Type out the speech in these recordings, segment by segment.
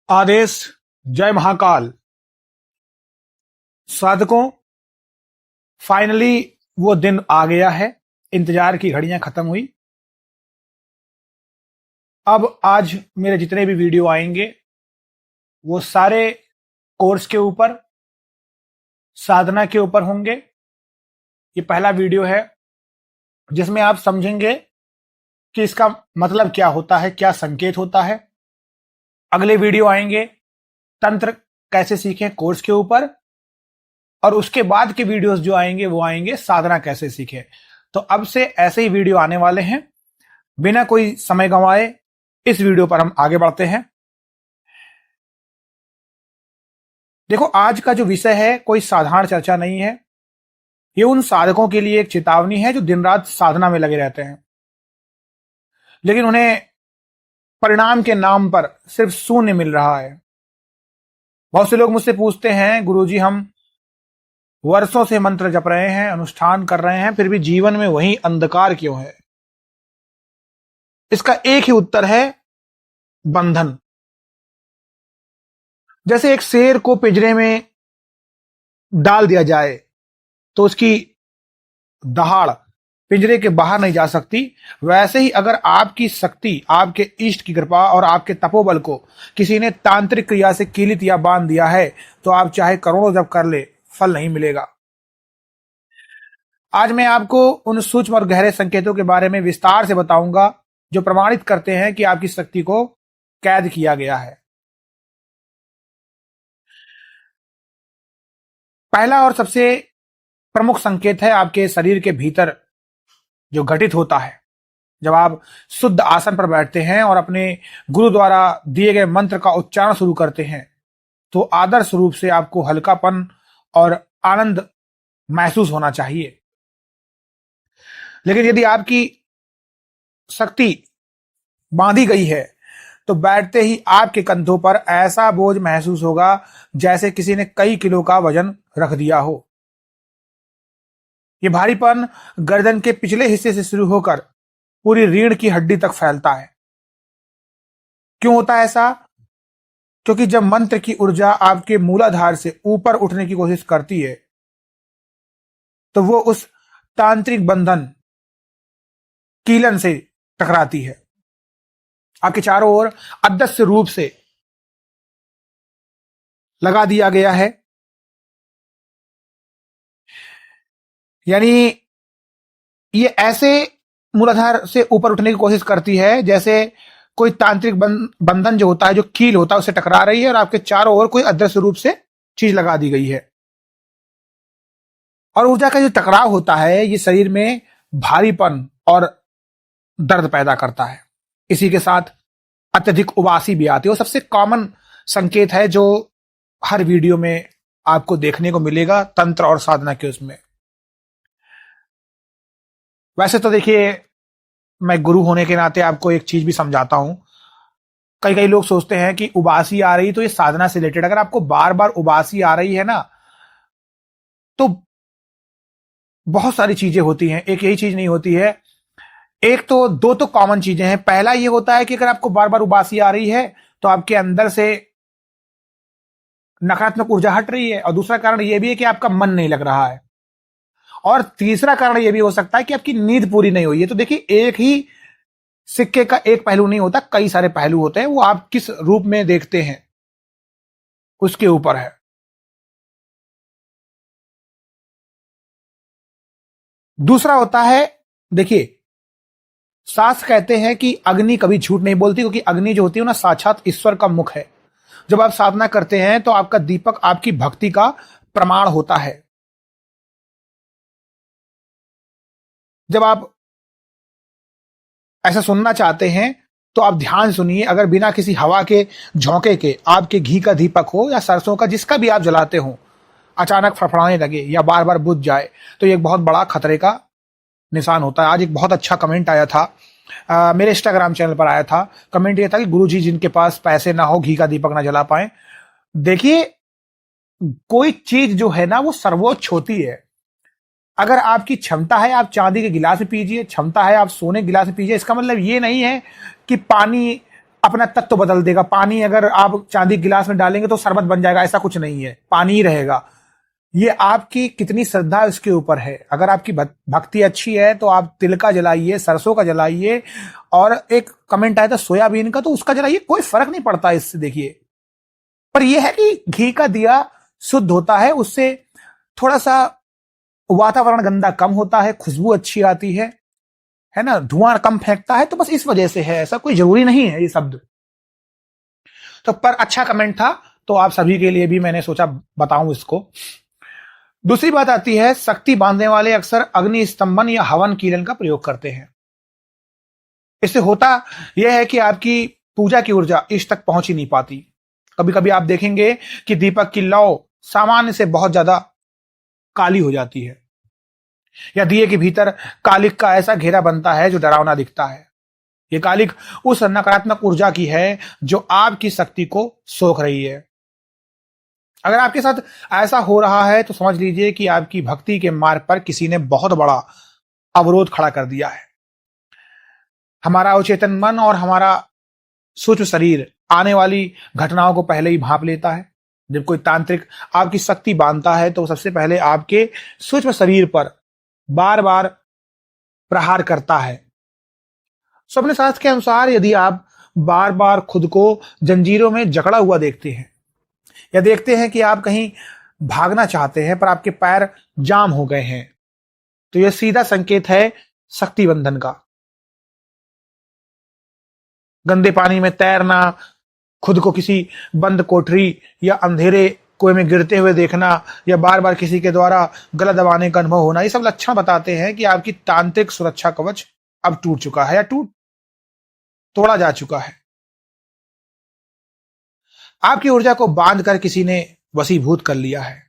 आदेश। जय महाकाल। साधकों, फाइनली वो दिन आ गया है। इंतजार की घड़ियां खत्म हुई। अब आज मेरे जितने भी वीडियो आएंगे वो सारे कोर्स के ऊपर, साधना के ऊपर होंगे। ये पहला वीडियो है जिसमें आप समझेंगे कि इसका मतलब क्या होता है, क्या संकेत होता है। अगले वीडियो आएंगे तंत्र कैसे सीखें कोर्स के ऊपर, और उसके बाद के वीडियोस जो आएंगे वो आएंगे साधना कैसे सीखें। तो अब से ऐसे ही वीडियो आने वाले हैं। बिना कोई समय गंवाए इस वीडियो पर हम आगे बढ़ते हैं। देखो, आज का जो विषय है कोई साधारण चर्चा नहीं है। ये उन साधकों के लिए एक चेतावनी है जो दिन रात साधना में लगे रहते हैं, लेकिन उन्हें परिणाम के नाम पर सिर्फ शून्य मिल रहा है। बहुत से लोग मुझसे पूछते हैं, गुरुजी हम वर्षों से मंत्र जप रहे हैं, अनुष्ठान कर रहे हैं, फिर भी जीवन में वही अंधकार क्यों है? इसका एक ही उत्तर है, बंधन। जैसे एक शेर को पिंजरे में डाल दिया जाए तो उसकी दहाड़ पिंजरे के बाहर नहीं जा सकती, वैसे ही अगर आपकी शक्ति, आपके इष्ट की कृपा और आपके तपोबल को किसी ने तांत्रिक क्रिया से कीलित या बांध दिया है तो आप चाहे करोड़ों जप कर ले, फल नहीं मिलेगा। आज मैं आपको उन सूक्ष्म और गहरे संकेतों के बारे में विस्तार से बताऊंगा जो प्रमाणित करते हैं कि आपकी शक्ति को कैद किया गया है। पहला और सबसे प्रमुख संकेत है आपके शरीर के भीतर जो घटित होता है। जब आप शुद्ध आसन पर बैठते हैं और अपने गुरु द्वारा दिए गए मंत्र का उच्चारण शुरू करते हैं तो आदर्श रूप से आपको हल्कापन और आनंद महसूस होना चाहिए। लेकिन यदि आपकी शक्ति बांधी गई है तो बैठते ही आपके कंधों पर ऐसा बोझ महसूस होगा जैसे किसी ने कई किलो का वजन रख दिया हो। ये भारीपन गर्दन के पिछले हिस्से से शुरू होकर पूरी रीढ़ की हड्डी तक फैलता है। क्यों होता है ऐसा? क्योंकि जब मंत्र की ऊर्जा आपके मूलाधार से ऊपर उठने की कोशिश करती है तो वो उस तांत्रिक बंधन कीलन से टकराती है। आपके चारों ओर अदृश्य रूप से लगा दिया गया है। यानी ये ऐसे मूलाधार से ऊपर उठने की कोशिश करती है जैसे कोई तांत्रिक बंधन जो होता है, जो कील होता है, उससे टकरा रही है और आपके चारों ओर कोई अदृश्य रूप से चीज लगा दी गई है। और ऊर्जा का जो टकराव होता है ये शरीर में भारीपन और दर्द पैदा करता है। इसी के साथ अत्यधिक उबासी भी आती है। वो सबसे कॉमन संकेत है जो हर वीडियो में आपको देखने को मिलेगा तंत्र और साधना के उसमें। वैसे तो देखिए, मैं गुरु होने के नाते आपको एक चीज भी समझाता हूं। कई कई लोग सोचते हैं कि उबासी आ रही तो ये साधना से रिलेटेड। अगर आपको बार बार उबासी आ रही है ना तो बहुत सारी चीजें होती हैं, एक यही चीज नहीं होती है। एक तो दो तो कॉमन चीजें हैं। पहला ये होता है कि अगर आपको बार बार उबासी आ रही है तो आपके अंदर से नकारात्मक ऊर्जा हट रही है, और दूसरा कारण यह भी है कि आपका मन नहीं लग रहा है, और तीसरा कारण यह भी हो सकता है कि आपकी नींद पूरी नहीं हुई है। तो देखिए, एक ही सिक्के का एक पहलू नहीं होता, कई सारे पहलू होते हैं। वो आप किस रूप में देखते हैं उसके ऊपर है। दूसरा होता है, देखिए, शास्त्र कहते हैं कि अग्नि कभी झूठ नहीं बोलती, क्योंकि अग्नि जो होती है ना साक्षात ईश्वर का मुख है। जब आप साधना करते हैं तो आपका दीपक आपकी भक्ति का प्रमाण होता है। जब आप ऐसा सुनना चाहते हैं तो आप ध्यान सुनिए। अगर बिना किसी हवा के झोंके के आपके घी का दीपक हो या सरसों का, जिसका भी आप जलाते हो, अचानक फड़फड़ाने लगे या बार बार बुझ जाए तो ये एक बहुत बड़ा खतरे का निशान होता है। आज एक बहुत अच्छा कमेंट आया था, मेरे इंस्टाग्राम चैनल पर आया था। कमेंट ये था कि गुरुजी जिनके पास पैसे ना हो, घी का दीपक ना जला पाए। देखिए, कोई चीज जो है ना वो सर्वोच्च होती है। अगर आपकी क्षमता है आप चांदी के गिलास में पीजिए, क्षमता है आप सोने के गिलास में पीजिए। इसका मतलब ये नहीं है कि पानी अपना तत्व बदल देगा। पानी अगर आप चांदी गिलास में डालेंगे तो शरबत बन जाएगा, ऐसा कुछ नहीं है, पानी ही रहेगा। ये आपकी कितनी श्रद्धा है उसके ऊपर है। अगर आपकी भक्ति अच्छी है तो आप तिल का जलाइए, सरसों का जलाइए, और एक कमेंट आया था सोयाबीन का, तो उसका जलाइए, कोई फर्क नहीं पड़ता इससे। देखिए, पर यह है कि घी का दिया शुद्ध होता है, उससे थोड़ा सा वातावरण गंदा कम होता है, खुशबू अच्छी आती है ना, धुआं कम फेंकता है। तो बस इस वजह से है, ऐसा कोई जरूरी नहीं है ये शब्द। तो पर अच्छा कमेंट था, तो आप सभी के लिए भी मैंने सोचा बताऊं इसको। दूसरी बात आती है, शक्ति बांधने वाले अक्सर अग्नि स्तंभन या हवन कीलन का प्रयोग करते हैं। इससे होता यह है कि आपकी पूजा की ऊर्जा इष्ट तक पहुंच ही नहीं पाती। कभी कभी आप देखेंगे कि दीपक की लौ सामान्य से बहुत ज्यादा काली हो जाती है, या दिए के भीतर कालिक का ऐसा घेरा बनता है जो डरावना दिखता है। यह कालिक उस नकारात्मक ऊर्जा की है जो आपकी शक्ति को सोख रही है। अगर आपके साथ ऐसा हो रहा है तो समझ लीजिए कि आपकी भक्ति के मार्ग पर किसी ने बहुत बड़ा अवरोध खड़ा कर दिया है। हमारा अवचेतन मन और हमारा सूक्ष्म शरीर आने वाली घटनाओं को पहले ही भांप लेता है। जब कोई तांत्रिक आपकी शक्ति बांधता है तो सबसे पहले आपके सूक्ष्म शरीर पर बार बार प्रहार करता है। स्वप्न शास्त्र के अनुसार यदि आप बार बार खुद को जंजीरों में जकड़ा हुआ देखते हैं, या देखते हैं कि आप कहीं भागना चाहते हैं पर आपके पैर जाम हो गए हैं, तो यह सीधा संकेत है शक्ति बंधन का। गंदे पानी में तैरना, खुद को किसी बंद कोठरी या अंधेरे कुएं में गिरते हुए देखना, या बार बार किसी के द्वारा गला दबाने का अनुभव होना, ये सब लक्षण बताते हैं कि आपकी तांत्रिक सुरक्षा कवच अब टूट चुका है या तोड़ा जा चुका है। आपकी ऊर्जा को बांध कर किसी ने वशीभूत कर लिया है।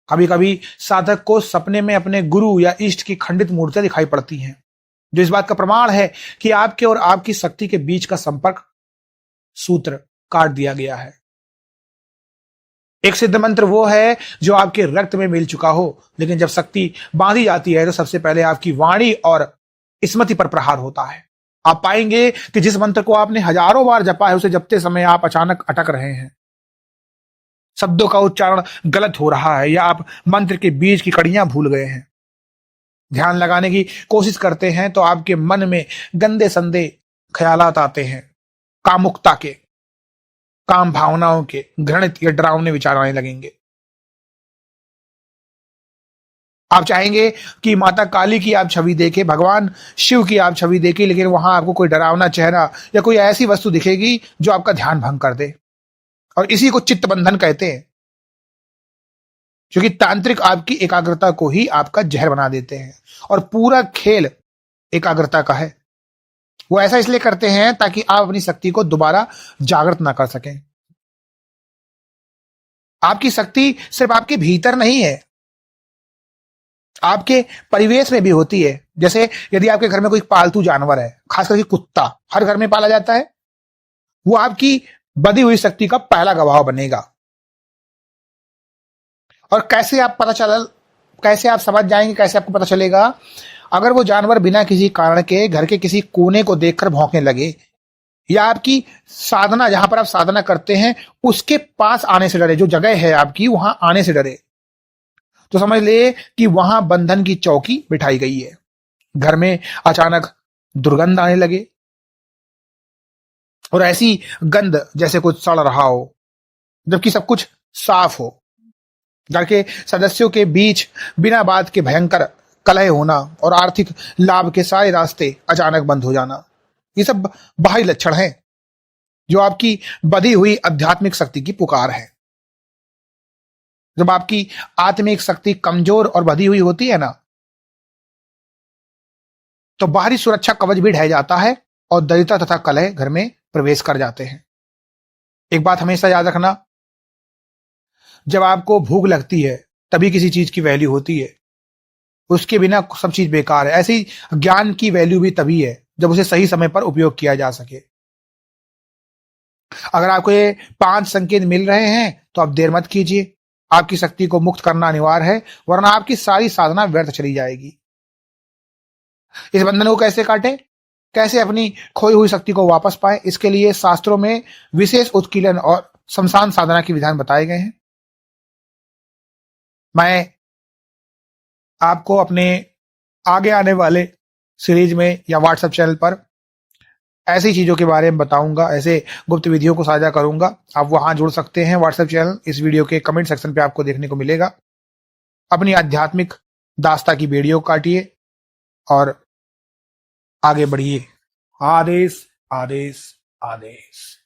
कभी कभी साधक को सपने में अपने गुरु या इष्ट की खंडित मूर्तियां दिखाई पड़ती हैं, जो इस बात का प्रमाण है कि आपके और आपकी शक्ति के बीच का संपर्क सूत्र काट दिया गया है। एक सिद्ध मंत्र वो है जो आपके रक्त में मिल चुका हो, लेकिन जब शक्ति बांधी जाती है तो सबसे पहले आपकी वाणी और स्मृति पर प्रहार होता है। आप पाएंगे कि जिस मंत्र को आपने हजारों बार जपा है, उसे जपते समय आप अचानक अटक रहे हैं, शब्दों का उच्चारण गलत हो रहा है, या आप मंत्र के बीच की कड़ियां भूल गए हैं। ध्यान लगाने की कोशिश करते हैं तो आपके मन में गंदे संदे ख्यालात आते हैं, कामुकता के, काम भावनाओं के, घृणित या डरावने विचार आने लगेंगे। आप चाहेंगे कि माता काली की आप छवि देखें, भगवान शिव की आप छवि देखें, लेकिन वहां आपको कोई डरावना चेहरा या कोई ऐसी वस्तु दिखेगी जो आपका ध्यान भंग कर दे, और इसी को चित्त बंधन कहते हैं। क्योंकि तांत्रिक आपकी एकाग्रता को ही आपका जहर बना देते हैं, और पूरा खेल एकाग्रता का है। वो ऐसा इसलिए करते हैं ताकि आप अपनी शक्ति को दोबारा जागृत ना कर सकें। आपकी शक्ति सिर्फ आपके भीतर नहीं है, आपके परिवेश में भी होती है। जैसे यदि आपके घर में कोई पालतू जानवर है, खास करके कुत्ता हर घर में पाला जाता है, वो आपकी बधी हुई शक्ति का पहला गवाह बनेगा। और कैसे आप समझ जाएंगे, कैसे आपको पता चलेगा? अगर वो जानवर बिना किसी कारण के घर के किसी कोने को देखकर भौंकने लगे, या आपकी साधना, जहां पर आप साधना करते हैं उसके पास आने से डरे, जो जगह है आपकी वहां आने से डरे, तो समझ ले कि वहां बंधन की चौकी बिठाई गई है। घर में अचानक दुर्गंध आने लगे, और ऐसी गंध जैसे कुछ सड़ रहा हो जबकि सब कुछ साफ हो। घर के सदस्यों के बीच बिना बात के भयंकर कलह होना, और आर्थिक लाभ के सारे रास्ते अचानक बंद हो जाना, ये सब बाहरी लक्षण हैं जो आपकी बधी हुई आध्यात्मिक शक्ति की पुकार है। जब आपकी आत्मिक शक्ति कमजोर और बधी हुई होती है ना, तो बाहरी सुरक्षा कवच भी ढह जाता है और दरिद्रता तथा कलह घर में प्रवेश कर जाते हैं। एक बात हमेशा याद रखना, जब आपको भूख लगती है तभी किसी चीज की वैल्यू होती है, उसके बिना सब चीज बेकार है। ऐसे ही ज्ञान की वैल्यू भी तभी है जब उसे सही समय पर उपयोग किया जा सके। अगर आपको ये 5 संकेत मिल रहे हैं तो आप देर मत कीजिए, आपकी शक्ति को मुक्त करना अनिवार्य है, वरना आपकी सारी साधना व्यर्थ चली जाएगी। इस बंधन को कैसे काटें? कैसे अपनी खोई हुई शक्ति को वापस पाएं, इसके लिए शास्त्रों में विशेष उत्कीलन और शमशान साधना के विधान बताए गए हैं। मैं आपको अपने आगे आने वाले सीरीज में या व्हाट्सएप चैनल पर ऐसी चीजों के बारे में बताऊंगा, ऐसे गुप्त विधियों को साझा करूंगा। आप वहां जुड़ सकते हैं। व्हाट्सएप चैनल इस वीडियो के कमेंट सेक्शन पे आपको देखने को मिलेगा। अपनी आध्यात्मिक दास्ता की बेड़ियों काटिए और आगे बढ़िए। आदेश, आदेश, आदेश।